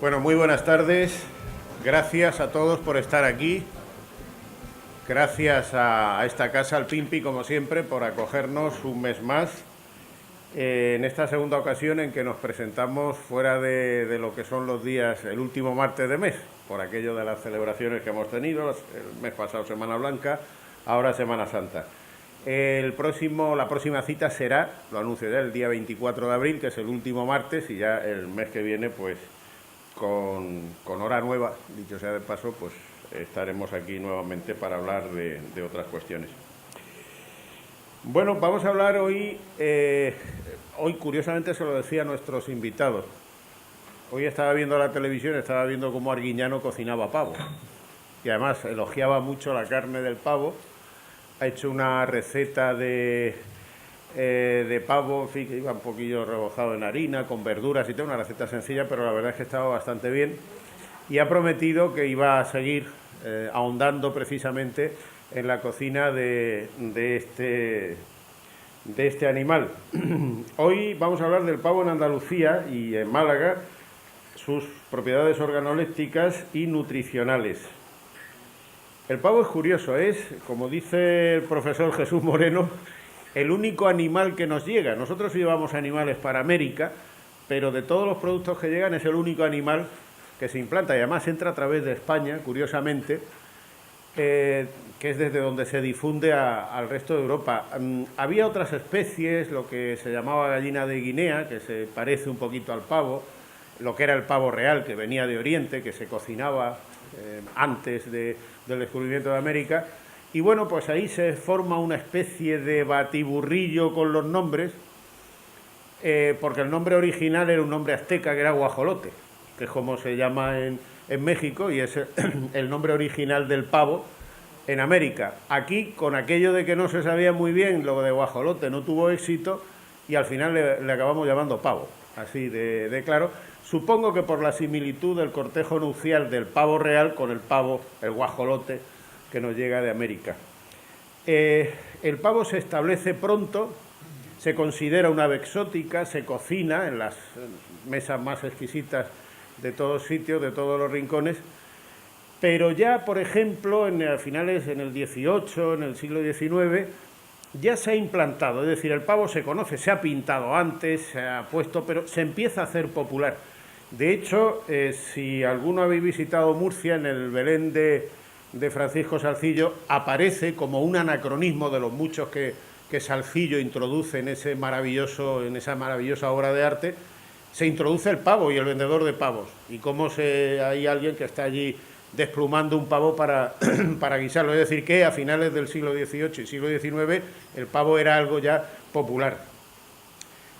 Bueno, muy buenas tardes. Gracias a todos por estar aquí. Gracias a esta casa, al Pimpi, como siempre, por acogernos un mes más en esta segunda ocasión en que nos presentamos fuera de lo que son los días, el último martes de mes, por aquello de las celebraciones que hemos tenido, el mes pasado Semana Blanca, ahora Semana Santa. La próxima cita será, lo anuncio ya, el día 24 de abril, que es el último martes, y ya el mes que viene, pues con hora nueva, dicho sea de paso, pues estaremos aquí nuevamente para hablar de otras cuestiones. Bueno, vamos a hablar hoy curiosamente se lo decía a nuestros invitados. Hoy estaba viendo la televisión, estaba viendo cómo Arguiñano cocinaba pavo. Y además elogiaba mucho la carne del pavo. Ha hecho una receta de pavo, en fin, que iba un poquillo rebozado en harina, con verduras y todo, una receta sencilla, pero la verdad es que estaba bastante bien. Y ha prometido que iba a seguir ahondando precisamente en la cocina de este animal. Hoy vamos a hablar del pavo en Andalucía y en Málaga, sus propiedades organolépticas y nutricionales. El pavo es curioso, es, como dice el profesor Jesús Moreno, el único animal que nos llega. Nosotros llevamos animales para América, pero de todos los productos que llegan es el único animal que se implanta y además entra a través de España, curiosamente, que es desde donde se difunde al resto de Europa. Había otras especies, lo que se llamaba gallina de Guinea, que se parece un poquito al pavo, lo que era el pavo real, que venía de Oriente, que se cocinaba antes del descubrimiento de América. Y bueno, pues ahí se forma una especie de batiburrillo con los nombres, porque el nombre original era un nombre azteca, que era guajolote, que es como se llama en México, y es el nombre original del pavo en América. Aquí, con aquello de que no se sabía muy bien, lo de guajolote no tuvo éxito, y al final le acabamos llamando pavo, así de claro. Supongo que por la similitud del cortejo nupcial del pavo real con el pavo, el guajolote, que nos llega de América. El pavo se establece pronto, se considera una ave exótica, se cocina en las mesas más exquisitas de todos sitios, de todos los rincones, pero ya, por ejemplo, en el XVIII, en el siglo XIX, ya se ha implantado, es decir, el pavo se conoce, se ha pintado antes, se ha puesto, pero se empieza a hacer popular. De hecho, si alguno habéis visitado Murcia, en el Belén de Francisco Salcillo, aparece como un anacronismo de los muchos que Salcillo introduce en esa maravillosa obra de arte. Se introduce el pavo y el vendedor de pavos, y cómo hay alguien que está allí desplumando un pavo para guisarlo. Es decir, que a finales del siglo XVIII y siglo XIX el pavo era algo ya popular.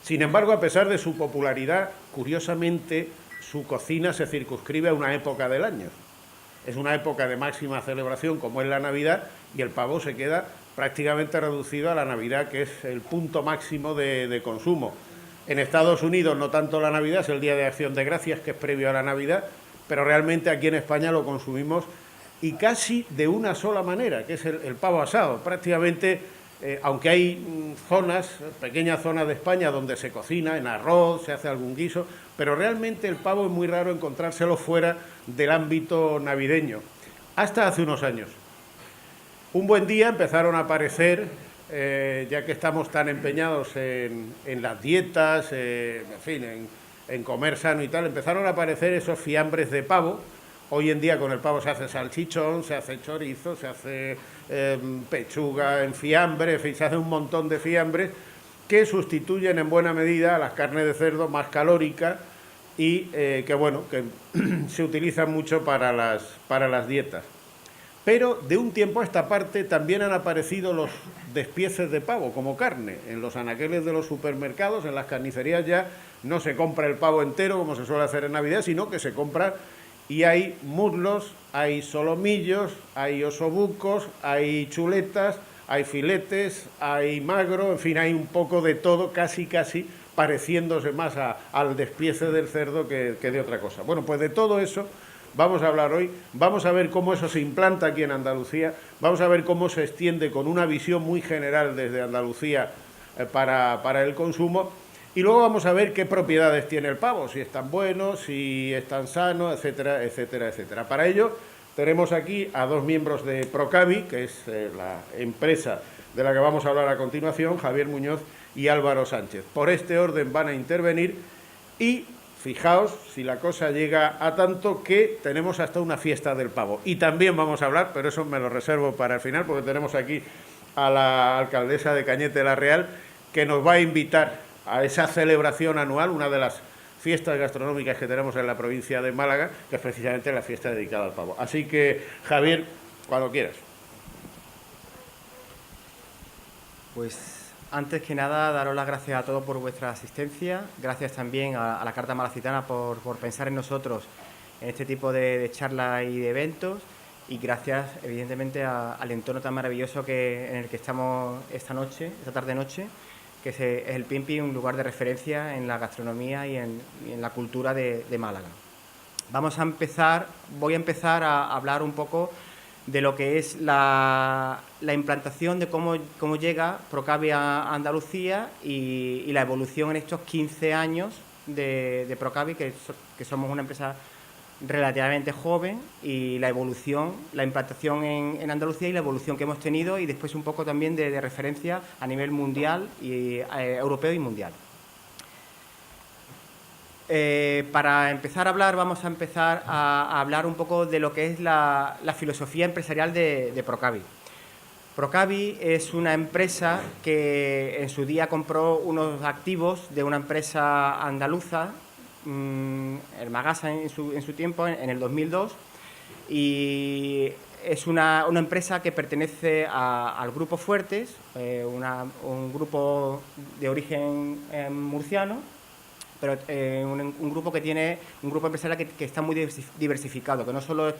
Sin embargo, a pesar de su popularidad, curiosamente, su cocina se circunscribe a una época del año. Es una época de máxima celebración, como es la Navidad, y el pavo se queda prácticamente reducido a la Navidad, que es el punto máximo de consumo. En Estados Unidos no tanto la Navidad, es el Día de Acción de Gracias, que es previo a la Navidad, pero realmente aquí en España lo consumimos y casi de una sola manera, que es el pavo asado. Prácticamente, aunque hay pequeñas zonas de España donde se cocina en arroz, se hace algún guiso, pero realmente el pavo es muy raro encontrárselo fuera del ámbito navideño, hasta hace unos años. Un buen día empezaron a aparecer, ya que estamos tan empeñados en las dietas, en fin, en comer sano y tal, empezaron a aparecer esos fiambres de pavo. Hoy en día con el pavo se hace salchichón, se hace chorizo, se hace pechuga en fiambre, en fin, se hace un montón de fiambres que sustituyen en buena medida a las carnes de cerdo más calóricas y que se utilizan mucho para las dietas. Pero de un tiempo a esta parte también han aparecido los despieces de pavo como carne. En los anaqueles de los supermercados, en las carnicerías ya no se compra el pavo entero como se suele hacer en Navidad, sino que se compra y hay muslos, hay solomillos, hay osobucos, hay chuletas, hay filetes, hay magro, en fin, hay un poco de todo, casi pareciéndose más al despiece del cerdo que de otra cosa. Bueno, pues de todo eso vamos a hablar hoy, vamos a ver cómo eso se implanta aquí en Andalucía, vamos a ver cómo se extiende con una visión muy general desde Andalucía para el consumo Y luego vamos a ver qué propiedades tiene el pavo, si es tan bueno, si es tan sano, etcétera, etcétera, etcétera. Para ello tenemos aquí a dos miembros de Procavi, que es la empresa de la que vamos a hablar a continuación, Javier Muñoz y Álvaro Sánchez. Por este orden van a intervenir y fijaos si la cosa llega a tanto que tenemos hasta una fiesta del pavo. Y también vamos a hablar, pero eso me lo reservo para el final, porque tenemos aquí a la alcaldesa de Cañete la Real, que nos va a invitar a esa celebración anual, una de las fiestas gastronómicas que tenemos en la provincia de Málaga, que es precisamente la fiesta dedicada al pavo. Así que, Javier, cuando quieras. Pues antes que nada, daros las gracias a todos por vuestra asistencia. Gracias también a la Carta Malacitana por pensar en nosotros en este tipo de charlas y de eventos. Y gracias, evidentemente, al entorno tan maravilloso en el que estamos esta tarde-noche, que es el Pimpi, un lugar de referencia en la gastronomía y en la cultura de Málaga. Voy a empezar a hablar un poco de lo que es la implantación, de cómo llega Procavi a Andalucía y la evolución en estos 15 años de Procavi, que somos una empresa relativamente joven, y la implantación en Andalucía y la evolución que hemos tenido, y después un poco también de referencia a nivel mundial, y europeo y mundial. Para empezar a hablar, vamos a empezar a hablar un poco de lo que es la filosofía empresarial de Procavi. Procavi es una empresa que en su día compró unos activos de una empresa andaluza, el Magasa en su tiempo, en el 2002, y es una empresa que pertenece al Grupo Fuertes, un grupo de origen murciano, pero un grupo empresarial que está muy diversificado, que no solo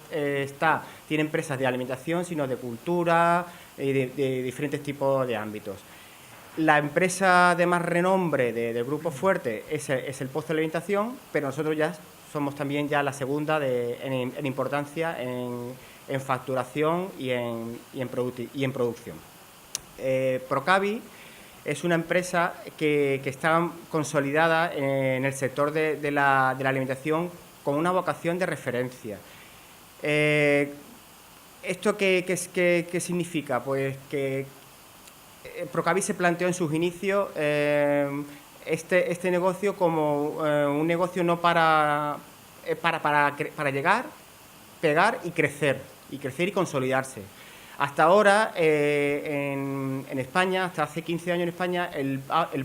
tiene empresas de alimentación, sino de cultura y de diferentes tipos de ámbitos. La empresa de más renombre del Grupo Fuerte es el Pozo de Alimentación, pero nosotros ya somos también ya la segunda en importancia en facturación y en producción. Procavi es una empresa que está consolidada en el sector de la alimentación con una vocación de referencia. ¿Esto qué significa? Pues que Procavi se planteó en sus inicios este negocio como un negocio no para llegar, pegar y crecer y consolidarse. Hasta ahora, en España, hasta hace 15 años en España, el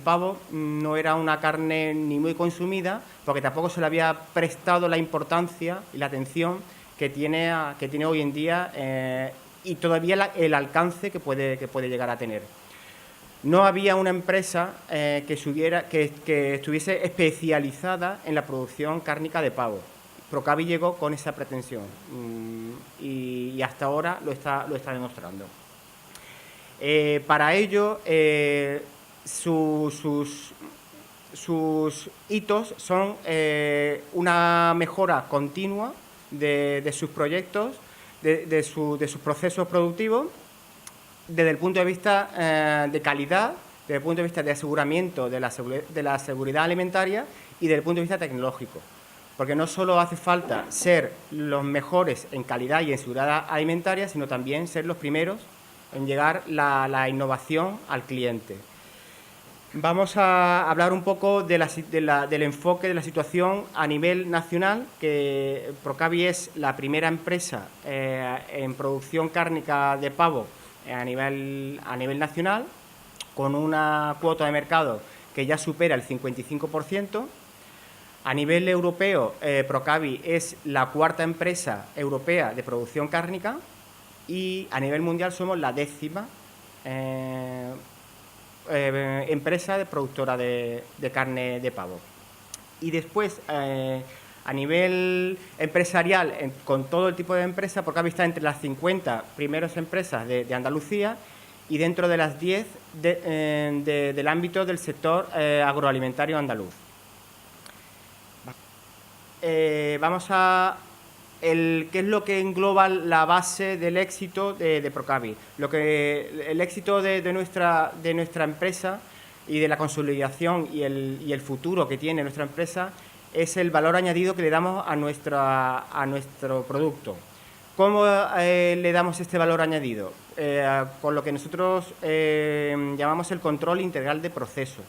pavo no era una carne ni muy consumida, porque tampoco se le había prestado la importancia y la atención que tiene hoy en día, y todavía el alcance que puede llegar a tener. No había una empresa que estuviese especializada en la producción cárnica de pavo. Procavi llegó con esa pretensión y hasta ahora lo está demostrando. Para ello, sus hitos son una mejora continua de sus proyectos, de sus procesos productivos, desde el punto de vista de calidad, desde el punto de vista de aseguramiento de la seguridad alimentaria y desde el punto de vista tecnológico. Porque no solo hace falta ser los mejores en calidad y en seguridad alimentaria, sino también ser los primeros en llegar la innovación al cliente. Vamos a hablar un poco del enfoque de la situación a nivel nacional, que Procavi es la primera empresa en producción cárnica de pavo a nivel nacional, con una cuota de mercado que ya supera el 55%. A nivel europeo, Procavi es la cuarta empresa europea de producción cárnica, y a nivel mundial somos la 10ª empresa productora de carne de pavo. Y después, a nivel empresarial, con todo el tipo de empresas, Procavi está entre las 50 primeras empresas de Andalucía y dentro de las 10 del ámbito del sector agroalimentario andaluz. Vamos a qué es lo que engloba la base del éxito de Procavi. El éxito de nuestra empresa y de la consolidación y el futuro que tiene nuestra empresa es el valor añadido que le damos a nuestro producto. ¿Cómo le damos este valor añadido? Con lo que nosotros llamamos el control integral de proceso.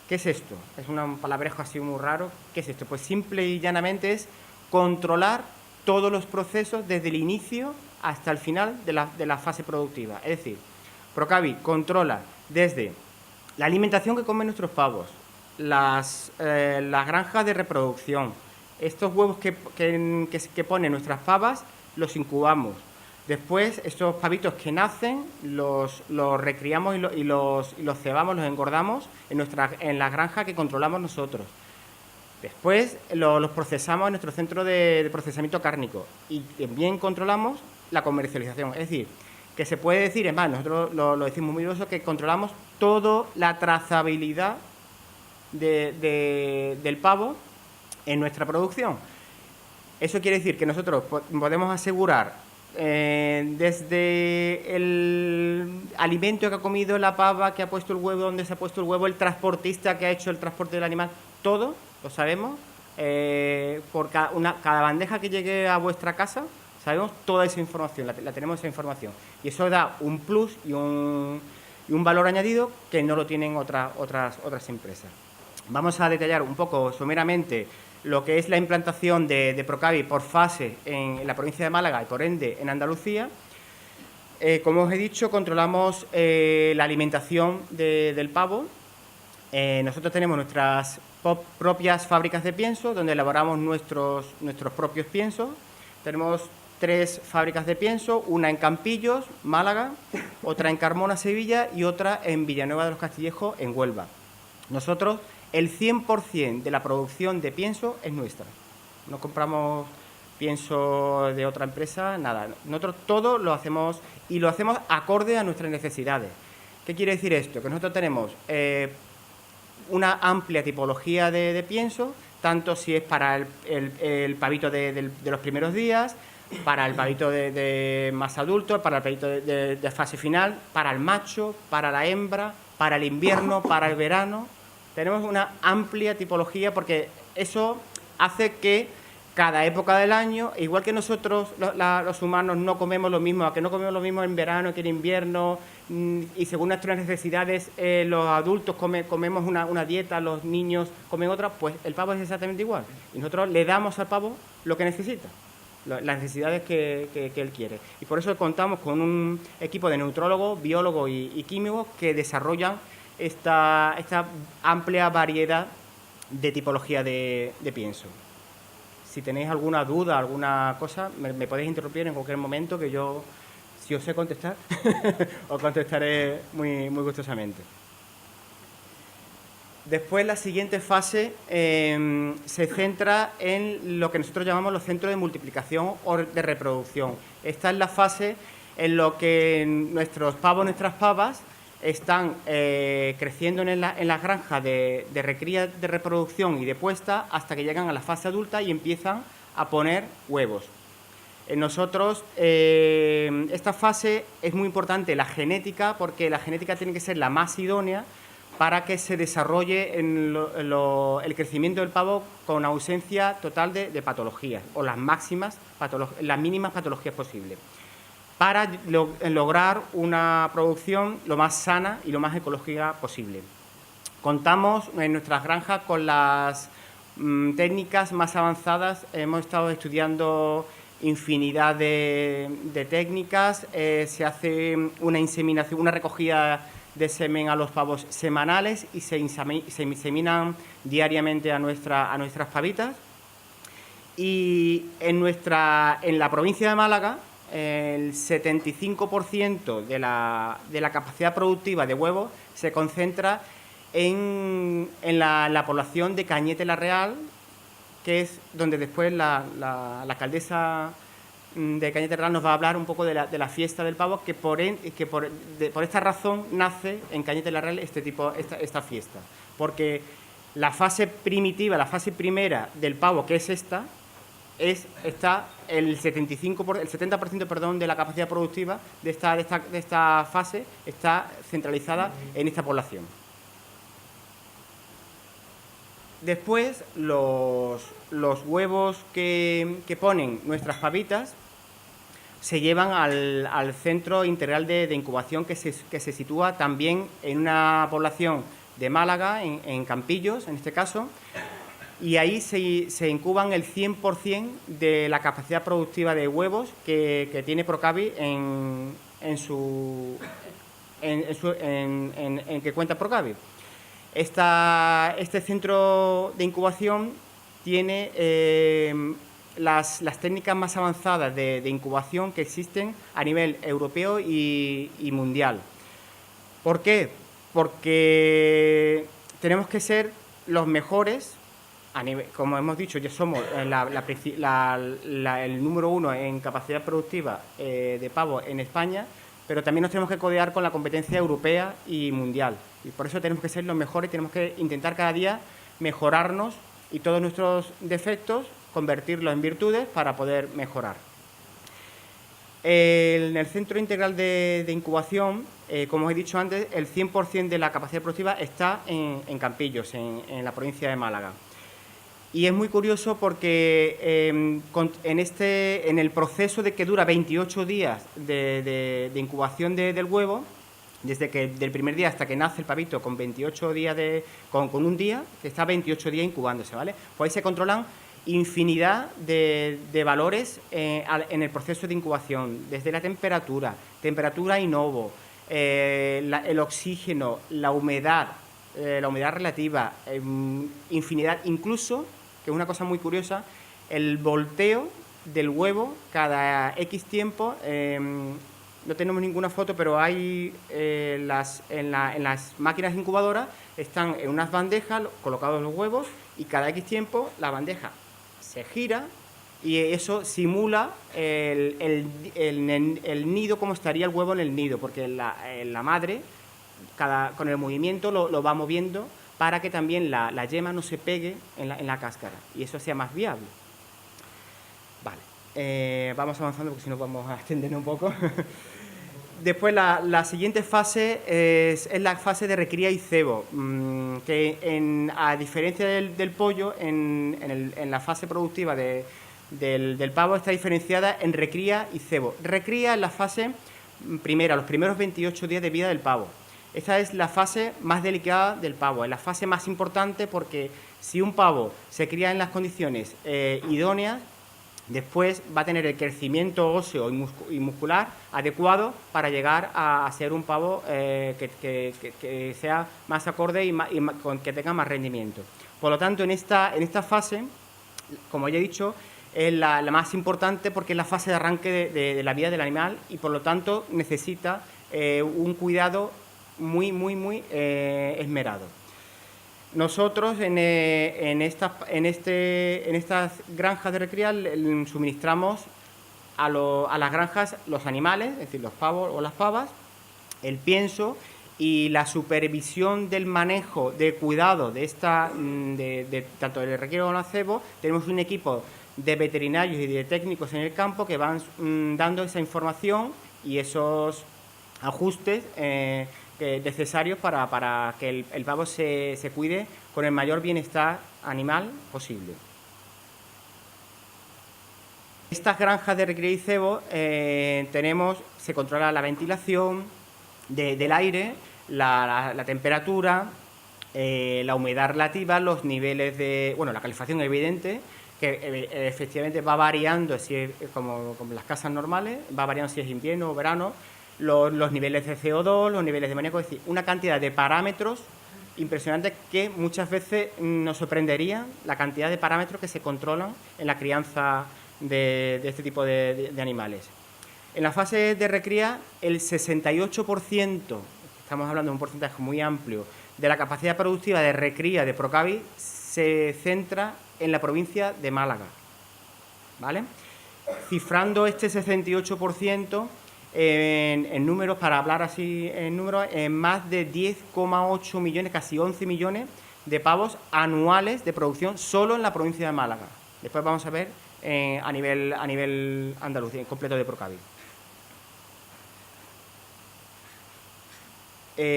¿Qué es esto? Es un palabrejo así muy raro. ¿Qué es esto? Pues simple y llanamente es controlar todos los procesos desde el inicio hasta el final de la fase productiva. Es decir, Procavi controla desde la alimentación que comen nuestros pavos, las granjas de reproducción, estos huevos que ponen nuestras pavas, los incubamos. Después, estos pavitos que nacen, los recriamos y los cebamos, los engordamos en la granja que controlamos nosotros. Después, los procesamos en nuestro centro de procesamiento cárnico y también controlamos la comercialización. Es decir, que se puede decir, es más, nosotros lo decimos muy orgulloso, que controlamos toda la trazabilidad del pavo en nuestra producción. Eso quiere decir que nosotros podemos asegurar desde el alimento que ha comido la pava, que ha puesto el huevo, dónde se ha puesto el huevo, el transportista que ha hecho el transporte del animal, todo lo sabemos. Por cada bandeja que llegue a vuestra casa, sabemos toda esa información, la tenemos esa información. Y eso da un plus y un valor añadido que no lo tienen otras empresas. Vamos a detallar un poco someramente lo que es la implantación de Procavi por fase en la provincia de Málaga y por ende en Andalucía. Como os he dicho, controlamos la alimentación del pavo. Nosotros tenemos nuestras propias fábricas de pienso donde elaboramos nuestros propios piensos. Tenemos 3 fábricas de pienso, una en Campillos, Málaga, otra en Carmona, Sevilla y otra en Villanueva de los Castillejos, en Huelva. Nosotros, el 100% de la producción de pienso es nuestra. No compramos pienso de otra empresa, nada. Nosotros todo lo hacemos y lo hacemos acorde a nuestras necesidades. ¿Qué quiere decir esto? Que nosotros tenemos una amplia tipología de pienso, tanto si es para el pavito de los primeros días, para el pavito de más adulto, para el pavito de fase final, para el macho, para la hembra, para el invierno, para el verano. Tenemos una amplia tipología porque eso hace que cada época del año, igual que nosotros los humanos no comemos lo mismo, que no comemos lo mismo en verano que en invierno, y según nuestras necesidades los adultos comemos una dieta, los niños comen otra, pues el pavo es exactamente igual. Y nosotros le damos al pavo lo que necesita, las necesidades que él quiere. Y por eso contamos con un equipo de neutrólogos, biólogos y químicos que desarrollan esta amplia variedad de tipología de pienso. Si tenéis alguna duda, alguna cosa, me podéis interrumpir en cualquier momento que yo, si os sé contestar, os contestaré muy gustosamente. Después, la siguiente fase se centra en lo que nosotros llamamos los centros de multiplicación o de reproducción. Esta es la fase en la que nuestros pavos, nuestras pavas, están creciendo en las granjas de recría, de reproducción y de puesta hasta que llegan a la fase adulta y empiezan a poner huevos. Nosotros, esta fase es muy importante, la genética, porque la genética tiene que ser la más idónea para que se desarrolle el crecimiento del pavo con ausencia total de patologías o las mínimas patologías posibles, para lograr una producción lo más sana y lo más ecológica posible. Contamos en nuestras granjas con las técnicas más avanzadas. Hemos estado estudiando infinidad de técnicas. Se hace una inseminación, una recogida de semen a los pavos semanales y se inseminan diariamente a nuestras pavitas. Y en la provincia de Málaga, el 75% de la capacidad productiva de huevos se concentra en la población de Cañete la Real, que es donde después la alcaldesa de Cañete la Real nos va a hablar un poco de la fiesta del pavo, que por esta razón nace en Cañete la Real esta fiesta, porque la fase primitiva, la fase primera del pavo, que es está el 70% de la capacidad productiva de esta fase está centralizada en esta población. Después, los huevos que ponen nuestras pavitas se llevan al centro integral de incubación que se sitúa también en una población de Málaga, en Campillos, en este caso, y ahí se incuban el 100% de la capacidad productiva de huevos que tiene Procavi en que cuenta Procavi. Este centro de incubación tiene las técnicas más avanzadas de incubación que existen a nivel europeo y mundial. ¿Por qué? Porque tenemos que ser los mejores, como hemos dicho, ya somos el número 1 en capacidad productiva de pavo en España, pero también nos tenemos que codear con la competencia europea y mundial. Y por eso tenemos que ser los mejores, tenemos que intentar cada día mejorarnos y todos nuestros defectos convertirlos en virtudes para poder mejorar. En el centro integral de incubación, como os he dicho antes, el 100% de la capacidad productiva está en Campillos, en la provincia de Málaga. Y es muy curioso porque en el proceso de que dura 28 días de incubación del huevo, del primer día hasta que nace el pavito, con 28 días con un día, que está 28 días incubándose, ¿vale? Pues ahí se controlan infinidad de valores en el proceso de incubación, desde la temperatura inovo, el oxígeno, la humedad relativa, infinidad, incluso, que es una cosa muy curiosa, el volteo del huevo cada X tiempo. No tenemos ninguna foto, pero hay en las máquinas incubadoras están en unas bandejas colocados los huevos y cada X tiempo la bandeja se gira y eso simula el nido, cómo estaría el huevo en el nido, porque la madre con el movimiento lo va moviendo para que también la yema no se pegue en la cáscara y eso sea más viable. Vale, vamos avanzando porque si no vamos a extendernos un poco. Después la siguiente fase es la fase de recría y cebo, que a diferencia del pollo, en la fase productiva del pavo está diferenciada en recría y cebo. Recría es la fase primera, los primeros 28 días de vida del pavo. Esta es la fase más delicada del pavo, es la fase más importante porque si un pavo se cría en las condiciones idóneas, después va a tener el crecimiento óseo y muscular adecuado para llegar a ser un pavo que sea más acorde y que tenga más rendimiento. Por lo tanto, en esta fase, como ya he dicho, es la más importante porque es la fase de arranque de la vida del animal y, por lo tanto, necesita un cuidado muy esmerado. Nosotros en estas granjas de recría suministramos a las granjas los animales, es decir, los pavos o las pavas, el pienso y la supervisión del manejo, de cuidado de tanto del recría como del cebo. Tenemos un equipo de veterinarios y de técnicos en el campo que van dando esa información y esos ajustes necesarios para que el pavo se cuide con el mayor bienestar animal posible. Estas granjas de recría y cebo se controla la ventilación del aire, la temperatura, la humedad relativa, los niveles la calefacción evidente, que efectivamente va variando, como las casas normales, va variando si es invierno o verano, los niveles de CO2, los niveles de amoníaco, es decir, una cantidad de parámetros impresionantes que muchas veces nos sorprenderían la cantidad de parámetros que se controlan en la crianza de este tipo de animales. En la fase de recría, el 68%, estamos hablando de un porcentaje muy amplio, de la capacidad productiva de recría de Procavi se centra en la provincia de Málaga, ¿vale? Cifrando este 68%, en números, para hablar así en números, en más de 10,8 millones, casi 11 millones de pavos anuales de producción solo en la provincia de Málaga. Después vamos a ver a nivel andaluz, en completo de Procavi.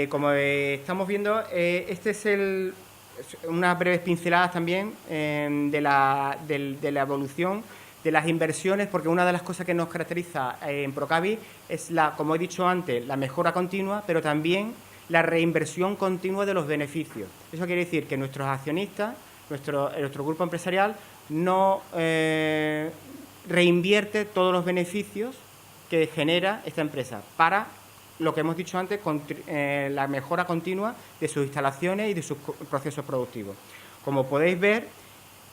Como estamos viendo, este es unas breves pinceladas también de la evolución de las inversiones, porque una de las cosas que nos caracteriza en Procavi es, como he dicho antes, la mejora continua, pero también la reinversión continua de los beneficios. Eso quiere decir que nuestros accionistas, nuestro grupo empresarial, no reinvierte todos los beneficios que genera esta empresa para lo que hemos dicho antes, la mejora continua de sus instalaciones y de sus procesos productivos. Como podéis ver,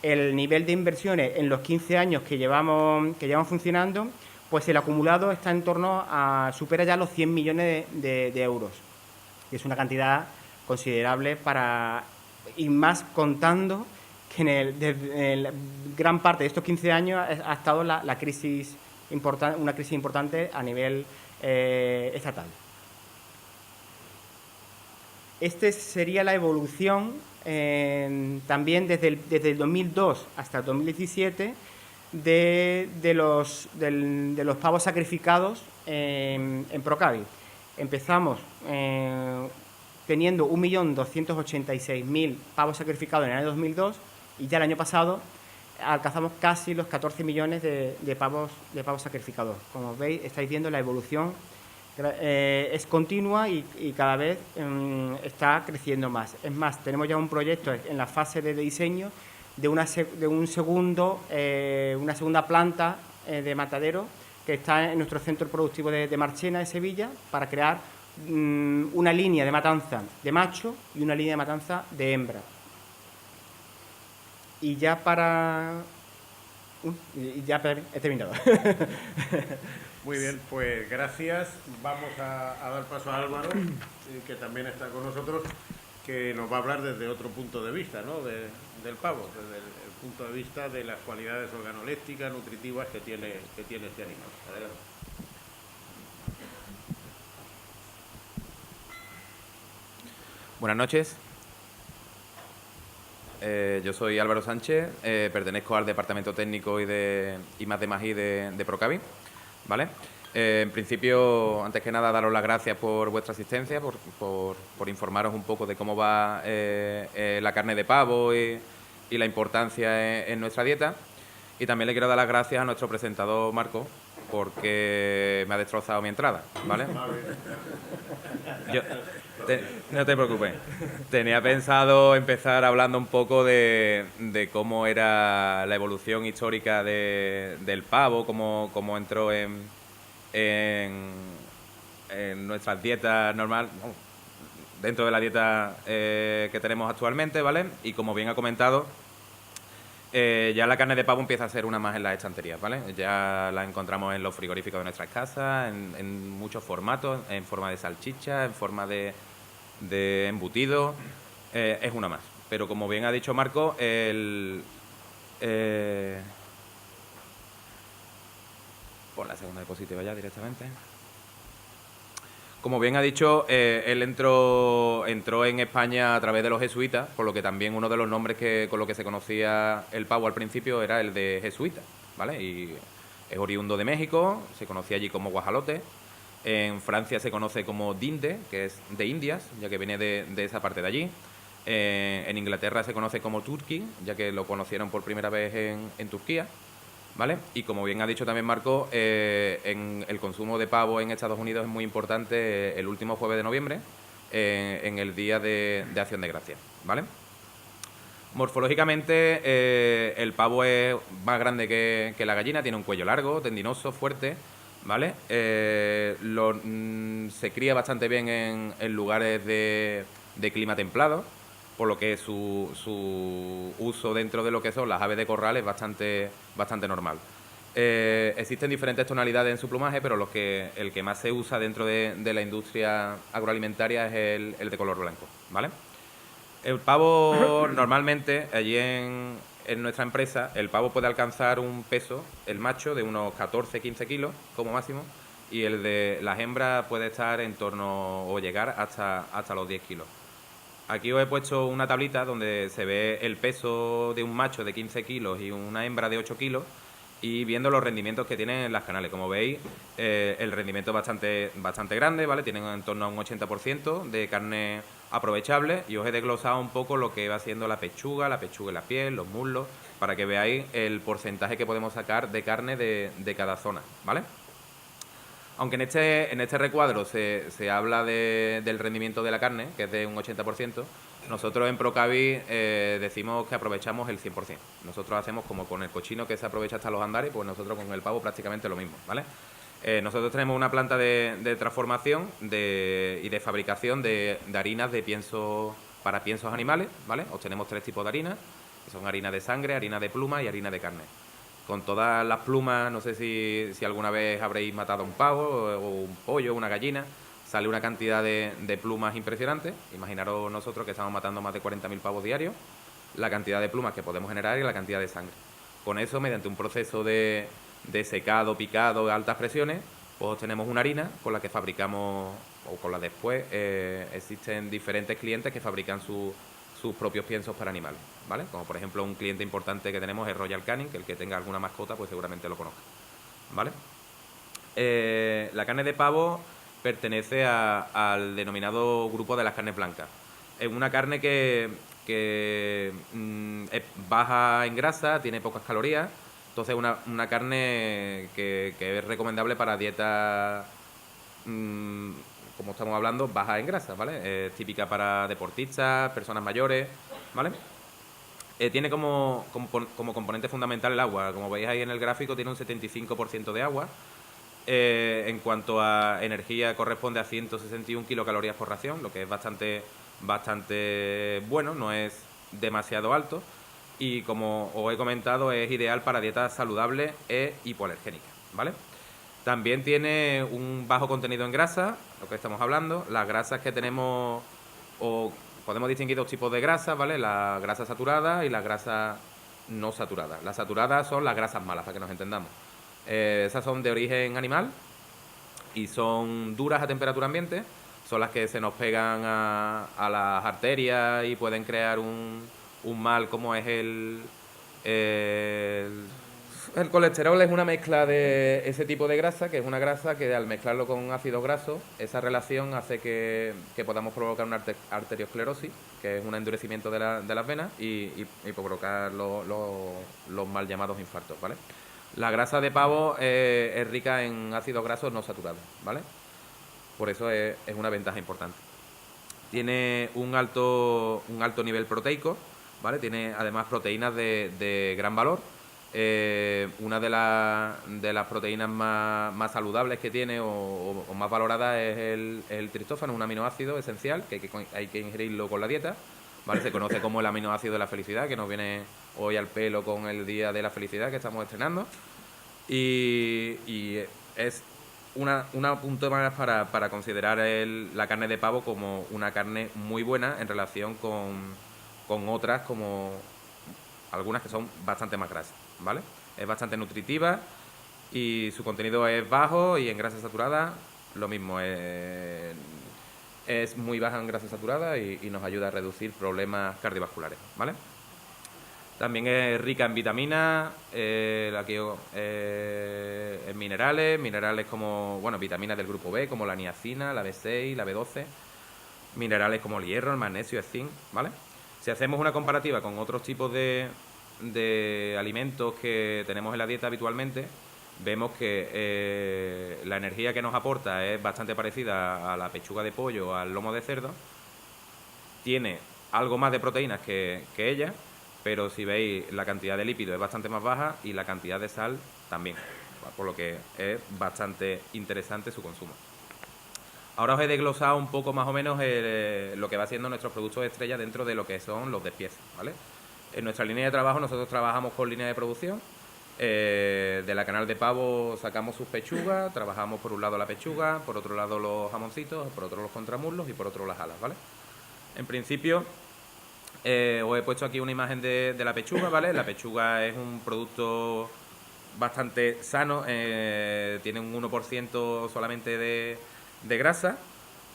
el nivel de inversiones en los 15 años que llevamos funcionando, pues el acumulado está en torno supera ya los 100 millones de euros. Y es una cantidad considerable y más contando que en gran parte de estos 15 años ha estado una crisis importante a nivel estatal. Esta sería la evolución también desde el 2002 hasta el 2017 de los pavos sacrificados en Procavi. Empezamos teniendo 1.286.000 pavos sacrificados en el año 2002 y ya el año pasado alcanzamos casi los 14 millones de pavos sacrificados. Como veis, estáis viendo la evolución es continua y cada vez está creciendo más. Es más, tenemos ya un proyecto en la fase de diseño de una segunda planta de matadero que está en nuestro centro productivo de Marchena, de Sevilla, para crear una línea de matanza de macho y una línea de matanza de hembra. Y ya he terminado. Muy bien, pues gracias. Vamos a dar paso a Álvaro, que también está con nosotros, que nos va a hablar desde otro punto de vista, ¿no? Del pavo, desde el punto de vista de las cualidades organolépticas, nutritivas que tiene este animal. Adelante. Buenas noches. Yo soy Álvaro Sánchez, pertenezco al Departamento Técnico y I+D+I de Procavi, ¿vale? En principio, antes que nada, daros las gracias por vuestra asistencia, por informaros un poco de cómo va la carne de pavo y la importancia en nuestra dieta. Y también le quiero dar las gracias a nuestro presentador, Marco, porque me ha destrozado mi entrada, ¿vale? No te preocupes. Tenía pensado empezar hablando un poco de cómo era la evolución histórica del pavo, cómo entró en nuestras dietas normales, dentro de la dieta que tenemos actualmente, ¿vale? Y como bien ha comentado, ya la carne de pavo empieza a ser una más en las estanterías, ¿vale? Ya la encontramos en los frigoríficos de nuestras casas, en muchos formatos, en forma de salchicha, en forma de embutido, es una más. Pero como bien ha dicho Marco, pon la segunda diapositiva ya directamente. Como bien ha dicho, él entró en España a través de los jesuitas, por lo que también uno de los nombres con lo que se conocía el pavo al principio era el de jesuita, ¿vale? Y es oriundo de México, se conocía allí como guajalote. En Francia se conoce como dinde, que es de Indias, ya que viene de esa parte de allí. En Inglaterra se conoce como turkey, ya que lo conocieron por primera vez en Turquía, ¿vale? Y como bien ha dicho también Marco, en el consumo de pavo en Estados Unidos es muy importante el último jueves de noviembre, en el Día de Acción de Gracias, ¿vale? Morfológicamente, el pavo es más grande que la gallina, tiene un cuello largo, tendinoso, fuerte, ¿vale? Se cría bastante bien en lugares de clima templado, por lo que su uso dentro de lo que son las aves de corral es bastante normal. Existen diferentes tonalidades en su plumaje, pero el que más se usa dentro de la industria agroalimentaria es el de color blanco, ¿vale? El pavo, normalmente, allí en nuestra empresa, el pavo puede alcanzar un peso, el macho, de unos 14-15 kilos como máximo, y el de las hembras puede estar en torno o llegar hasta los 10 kilos. Aquí os he puesto una tablita donde se ve el peso de un macho de 15 kilos y una hembra de 8 kilos, y viendo los rendimientos que tienen las canales. Como veis, el rendimiento es bastante grande, ¿vale? Tienen en torno a un 80% de carne aprovechable, y os he desglosado un poco lo que va siendo la pechuga y la piel, los muslos, para que veáis el porcentaje que podemos sacar de carne de cada zona, ¿vale? Aunque en este recuadro se habla del rendimiento de la carne, que es de un 80%, nosotros en Procavi decimos que aprovechamos el 100%. Nosotros hacemos como con el cochino, que se aprovecha hasta los andares, pues nosotros con el pavo prácticamente lo mismo, ¿vale? Nosotros tenemos una planta de transformación y de fabricación de harinas para piensos animales, ¿vale? Obtenemos 3 tipos de harinas, que son harina de sangre, harina de pluma y harina de carne. Con todas las plumas, no sé si alguna vez habréis matado un pavo o un pollo, una gallina, sale una cantidad de plumas impresionante. Imaginaros nosotros que estamos matando más de 40.000 pavos diarios, la cantidad de plumas que podemos generar y la cantidad de sangre. Con eso, mediante un proceso de secado, picado, a altas presiones, pues tenemos una harina con la que fabricamos, o con la después, existen diferentes clientes que fabrican sus propios piensos para animales, ¿vale? Como por ejemplo un cliente importante que tenemos es Royal Canin, que el que tenga alguna mascota pues seguramente lo conozca, ¿vale? La carne de pavo pertenece al denominado grupo de las carnes blancas. Es una carne que es baja en grasa, tiene pocas calorías, entonces una carne que es recomendable para dietas, como estamos hablando, baja en grasa, ¿vale? Es típica para deportistas, personas mayores, ¿vale? Tiene como componente fundamental el agua. Como veis ahí en el gráfico, tiene un 75% de agua. En cuanto a energía, corresponde a 161 kilocalorías por ración, lo que es bastante bueno, no es demasiado alto. Y como os he comentado, es ideal para dietas saludables e hipoalergénicas, ¿vale? También tiene un bajo contenido en grasa, lo que estamos hablando. Las grasas que tenemos, o podemos distinguir 2 tipos de grasas, ¿vale? La grasa saturada y la grasa no saturada. Las saturadas son las grasas malas, para que nos entendamos. Esas son de origen animal y son duras a temperatura ambiente. Son las que se nos pegan a las arterias y pueden crear un mal como es el colesterol. Es una mezcla de ese tipo de grasa, que es una grasa que al mezclarlo con ácidos grasos, esa relación hace que podamos provocar una arteriosclerosis, que es un endurecimiento de las venas y provocar los mal llamados infartos, ¿vale? La grasa de pavo es rica en ácidos grasos no saturados, ¿vale? Por eso es una ventaja importante. Tiene un alto nivel proteico, ¿vale? Tiene además proteínas de gran valor. Una de las proteínas más saludables que tiene o más valoradas es el triptófano, un aminoácido esencial que hay que ingerirlo con la dieta, ¿vale? Se conoce como el aminoácido de la felicidad, que nos viene hoy al pelo con el Día de la Felicidad que estamos estrenando. Y es una punto más para considerar la carne de pavo como una carne muy buena en relación con otras, como algunas que son bastante más grasas, ¿vale? Es bastante nutritiva y su contenido es bajo, y en grasa saturada lo mismo, es muy baja en grasa saturada y nos ayuda a reducir problemas cardiovasculares, ¿vale? También es rica en vitaminas, en minerales como, bueno, vitaminas del grupo B, como la niacina, la B6, la B12, minerales como el hierro, el magnesio, el zinc, ¿vale? Si hacemos una comparativa con otros tipos de alimentos que tenemos en la dieta habitualmente, vemos que la energía que nos aporta es bastante parecida a la pechuga de pollo o al lomo de cerdo. Tiene algo más de proteínas que ella, pero si veis, la cantidad de lípidos es bastante más baja y la cantidad de sal también, por lo que es bastante interesante su consumo. Ahora os he desglosado un poco más o menos lo que va siendo nuestros productos estrella dentro de lo que son los despiezas, ¿vale? En nuestra línea de trabajo nosotros trabajamos con línea de producción. De la canal de pavo sacamos sus pechugas, trabajamos por un lado la pechuga, por otro lado los jamoncitos, por otro los contramuslos y por otro las alas, ¿vale? En principio, os he puesto aquí una imagen de la pechuga, ¿vale? La pechuga es un producto bastante sano, tiene un 1% solamente de grasa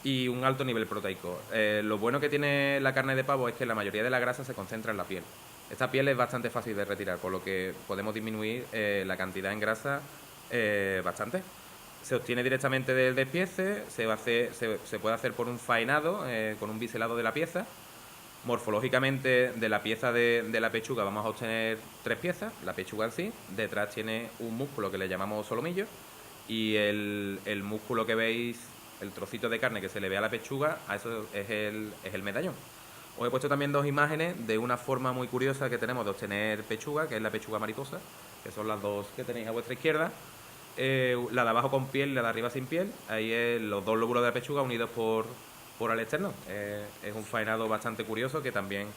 y un alto nivel proteico. Lo bueno que tiene la carne de pavo es que la mayoría de la grasa se concentra en la piel. Esta piel es bastante fácil de retirar, por lo que podemos disminuir la cantidad en grasa bastante. Se obtiene directamente del despiece, se puede hacer por un faenado, con un biselado de la pieza. Morfológicamente, de la pieza de la pechuga vamos a obtener 3 piezas, la pechuga en sí, detrás tiene un músculo que le llamamos solomillo, y el músculo que veis, el trocito de carne que se le ve a la pechuga, a eso es el medallón. Os he puesto también 2 imágenes de una forma muy curiosa que tenemos de obtener pechuga, que es la pechuga mariposa, que son las 2 que tenéis a vuestra izquierda. La de abajo con piel y la de arriba sin piel. Ahí es los 2 lóbulos de la pechuga unidos por el externo. Es un faenado bastante curioso que también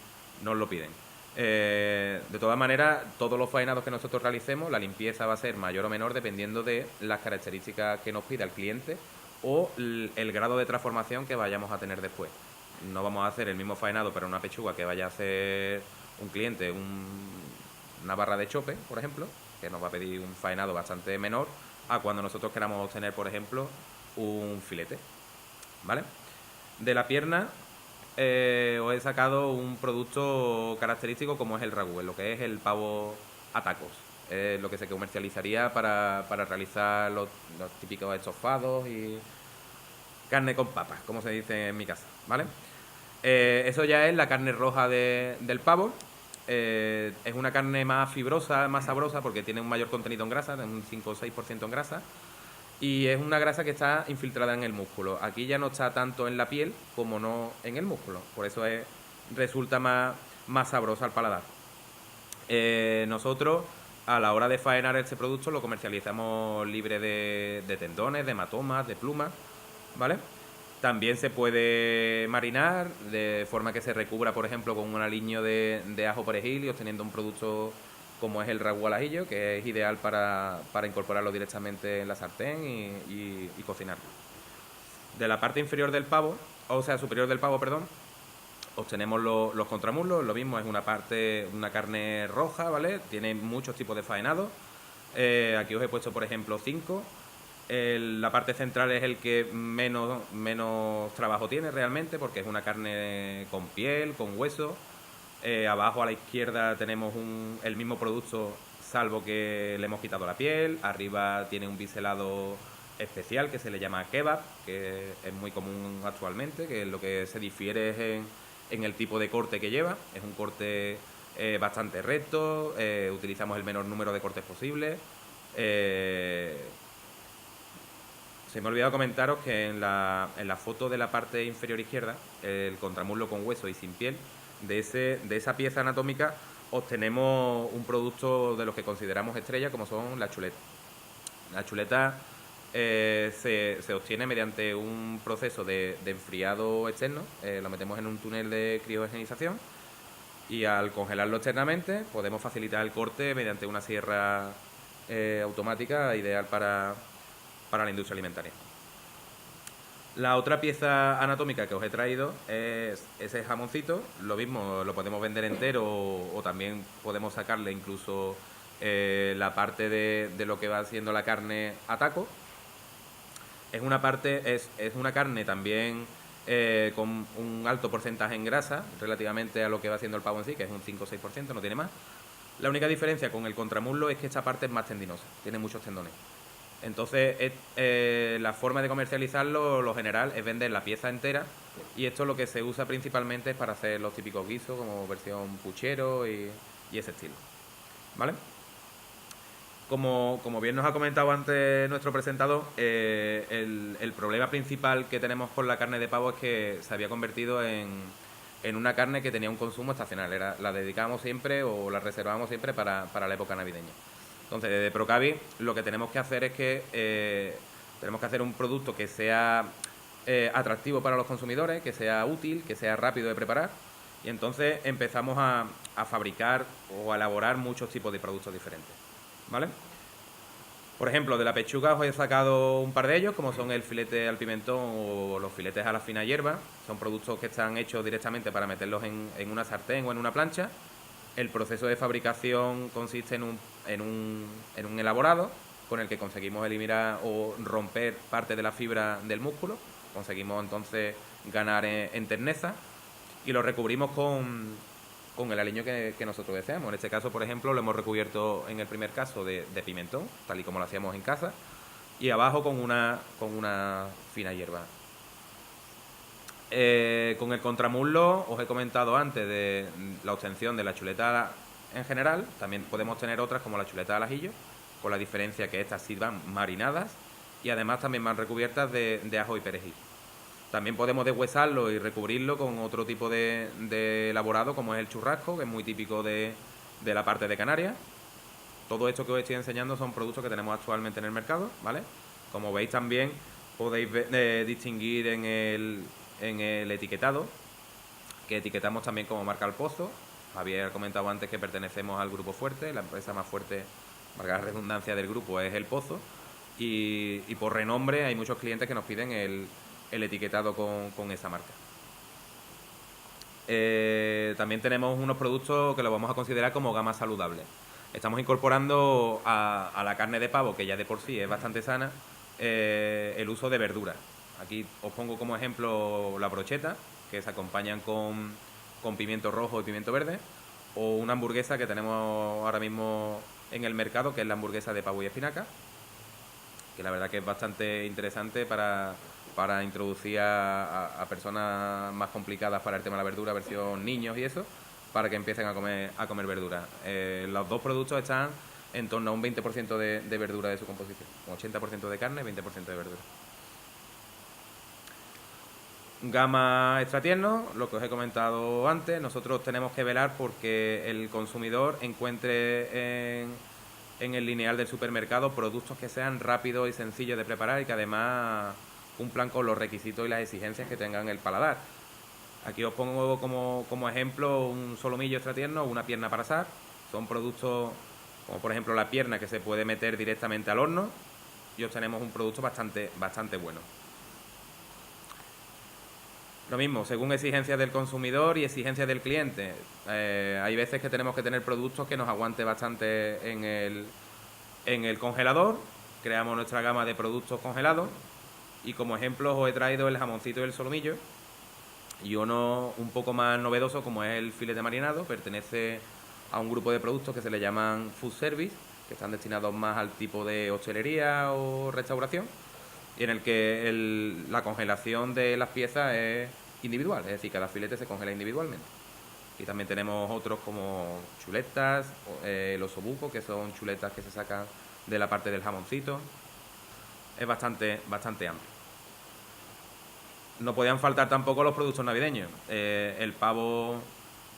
nos lo piden. De todas maneras, todos los faenados que nosotros realicemos, la limpieza va a ser mayor o menor dependiendo de las características que nos pida el cliente o el grado de transformación que vayamos a tener después. No vamos a hacer el mismo faenado para una pechuga que vaya a hacer un cliente, una barra de chope, por ejemplo, que nos va a pedir un faenado bastante menor, a cuando nosotros queramos obtener, por ejemplo, un filete. ¿Vale? De la pierna os he sacado un producto característico como es el ragú, lo que es el pavo a tacos. Es lo que se comercializaría para realizar los típicos estofados y carne con papas, como se dice en mi casa, ¿vale? Eso ya es la carne roja del pavo. Es una carne más fibrosa, más sabrosa, porque tiene un mayor contenido en grasa, un 5 o 6% en grasa. Y es una grasa que está infiltrada en el músculo. Aquí ya no está tanto en la piel como no en el músculo. Por eso resulta más sabrosa al paladar. Nosotros, a la hora de faenar este producto, lo comercializamos libre de tendones, de hematomas, de plumas, ¿vale? También se puede marinar de forma que se recubra, por ejemplo, con un aliño de ajo perejil y obteniendo un producto como es el ragú al ajillo, que es ideal para incorporarlo directamente en la sartén y cocinarlo. De la parte inferior del pavo, o sea, superior del pavo, perdón, obtenemos los contramuslos. Lo mismo, es una carne roja, ¿vale? Tiene muchos tipos de faenados. Aquí os he puesto, por ejemplo, 5. La parte central es el que menos trabajo tiene realmente, porque es una carne con piel, con hueso. Abajo a la izquierda tenemos el mismo producto, salvo que le hemos quitado la piel. Arriba tiene un biselado especial que se le llama kebab, que es muy común actualmente, que lo que se difiere es en el tipo de corte que lleva. Es un corte bastante recto, utilizamos el menor número de cortes posible. Se me ha olvidado comentaros que en la foto de la parte inferior izquierda, el contramuslo con hueso y sin piel, de esa pieza anatómica obtenemos un producto de los que consideramos estrella, como son las chuletas. La chuleta se obtiene mediante un proceso de enfriado externo. Lo metemos en un túnel de criogenización y al congelarlo externamente podemos facilitar el corte mediante una sierra automática ideal para la industria alimentaria. La otra pieza anatómica que os he traído es ese jamoncito. Lo mismo, lo podemos vender entero o también podemos sacarle incluso la parte de lo que va siendo la carne a taco. Es una carne también con un alto porcentaje en grasa relativamente a lo que va siendo el pavo en sí, que es un 5 o 6%, no tiene más. La única diferencia con el contramuslo es que esta parte es más tendinosa, tiene muchos tendones. Entonces, la forma de comercializarlo, lo general, es vender la pieza entera, y esto lo que se usa principalmente es para hacer los típicos guisos, como versión puchero y ese estilo. ¿Vale? Como bien nos ha comentado antes nuestro presentador, el problema principal que tenemos con la carne de pavo es que se había convertido en una carne que tenía un consumo estacional. La dedicábamos siempre o la reservábamos siempre para la época navideña. Entonces, desde Procavi lo que tenemos que hacer es que tenemos que hacer un producto que sea atractivo para los consumidores, que sea útil, que sea rápido de preparar, y entonces empezamos a fabricar o a elaborar muchos tipos de productos diferentes, ¿vale? Por ejemplo, de la pechuga os he sacado un par de ellos, como son el filete al pimentón o los filetes a la fina hierba. Son productos que están hechos directamente para meterlos en una sartén o en una plancha. El proceso de fabricación consiste en un elaborado con el que conseguimos eliminar o romper parte de la fibra del músculo. Conseguimos entonces ganar en terneza y lo recubrimos con con el aliño que nosotros deseamos. En este caso, por ejemplo, lo hemos recubierto en el primer caso de pimentón, tal y como lo hacíamos en casa, y abajo con una fina hierba. Con el contramuslo os he comentado antes de la obtención de la chuleta en general. También podemos tener otras como la chuleta al ajillo, con la diferencia que estas sí van marinadas y además también van recubiertas de ajo y perejil. También podemos deshuesarlo y recubrirlo con otro tipo de elaborado, como es el churrasco, que es muy típico de la parte de Canarias. Todo esto que os estoy enseñando son productos que tenemos actualmente en el mercado, ¿vale? Como veis también podéis distinguir en el etiquetado, que etiquetamos también como marca El Pozo. Había comentado antes que pertenecemos al Grupo Fuerte, la empresa más fuerte, valga la redundancia, del grupo es El Pozo, y por renombre hay muchos clientes que nos piden el etiquetado con esa marca. También tenemos unos productos que los vamos a considerar como gama saludable. Estamos incorporando a la carne de pavo, que ya de por sí es bastante sana, el uso de verduras. Aquí os pongo como ejemplo la brocheta, que se acompañan con pimiento rojo y pimiento verde, o una hamburguesa que tenemos ahora mismo en el mercado, que es la hamburguesa de pavo y espinaca, que la verdad que es bastante interesante para introducir a personas más complicadas para el tema de la verdura, versión niños y eso, para que empiecen a comer verdura. Los dos productos están en torno a un 20% de verdura de su composición, un 80% de carne y 20% de verdura. Gama extra tierno, lo que os he comentado antes. Nosotros tenemos que velar porque el consumidor encuentre en el lineal del supermercado productos que sean rápidos y sencillos de preparar y que además cumplan con los requisitos y las exigencias que tengan el paladar. Aquí os pongo como ejemplo un solomillo extra tierno o una pierna para asar. Son productos como por ejemplo la pierna, que se puede meter directamente al horno, y obtenemos un producto bastante bueno. Lo mismo, según exigencias del consumidor y exigencias del cliente. Hay veces que tenemos que tener productos que nos aguante bastante en el congelador. Creamos nuestra gama de productos congelados y como ejemplo os he traído el jamoncito y el solomillo, y uno un poco más novedoso como es el filete marinado. Pertenece a un grupo de productos que se le llaman food service, que están destinados más al tipo de hostelería o restauración, y en el que la congelación de las piezas es individual, es decir, cada filete se congela individualmente. Y también tenemos otros como chuletas, los osobuco, que son chuletas que se sacan de la parte del jamoncito. Es bastante amplio. No podían faltar tampoco los productos navideños. El pavo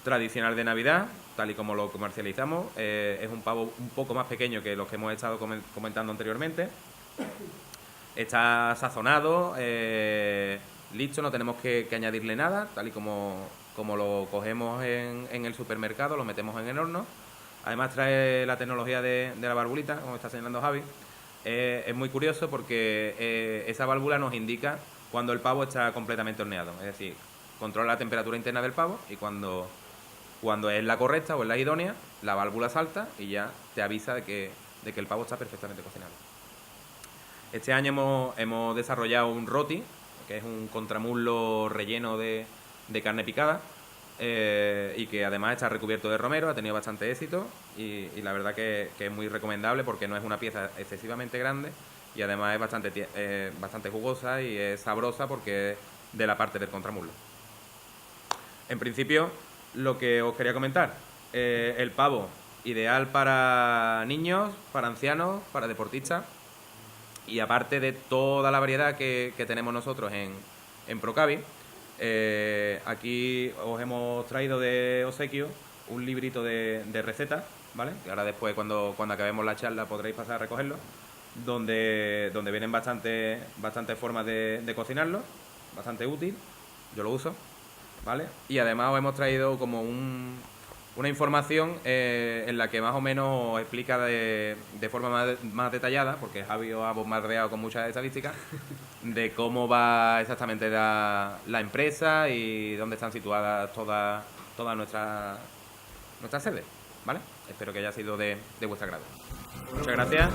tradicional de Navidad, tal y como lo comercializamos, es un pavo un poco más pequeño que los que hemos estado comentando anteriormente. Está sazonado, listo, no tenemos que añadirle nada, tal y como lo cogemos en el supermercado, lo metemos en el horno. Además trae la tecnología de la valvulita, como está señalando Javi. Es muy curioso porque esa válvula nos indica cuando el pavo está completamente horneado, es decir, controla la temperatura interna del pavo, y cuando es la correcta o es la idónea, la válvula salta y ya te avisa de que el pavo está perfectamente cocinado. Este año hemos desarrollado un roti, que es un contramuslo relleno de carne picada, y que además está recubierto de romero, ha tenido bastante éxito, y la verdad que es muy recomendable porque no es una pieza excesivamente grande y además es bastante jugosa y es sabrosa porque es de la parte del contramuslo. En principio, lo que os quería comentar, el pavo ideal para niños, para ancianos, para deportistas. Y aparte de toda la variedad que tenemos nosotros en Procavi, aquí os hemos traído de obsequio un librito de recetas, ¿vale? Que ahora después, cuando acabemos la charla, podréis pasar a recogerlo, donde vienen bastante formas de cocinarlo, bastante útil, yo lo uso, ¿vale? Y además os hemos traído como una información en la que más o menos os explica de forma más detallada, porque Javi os ha bombardeado con muchas estadísticas, de cómo va exactamente la empresa y dónde están situadas todas nuestras sedes, ¿vale? Espero que haya sido de vuestro agrado. Muchas gracias.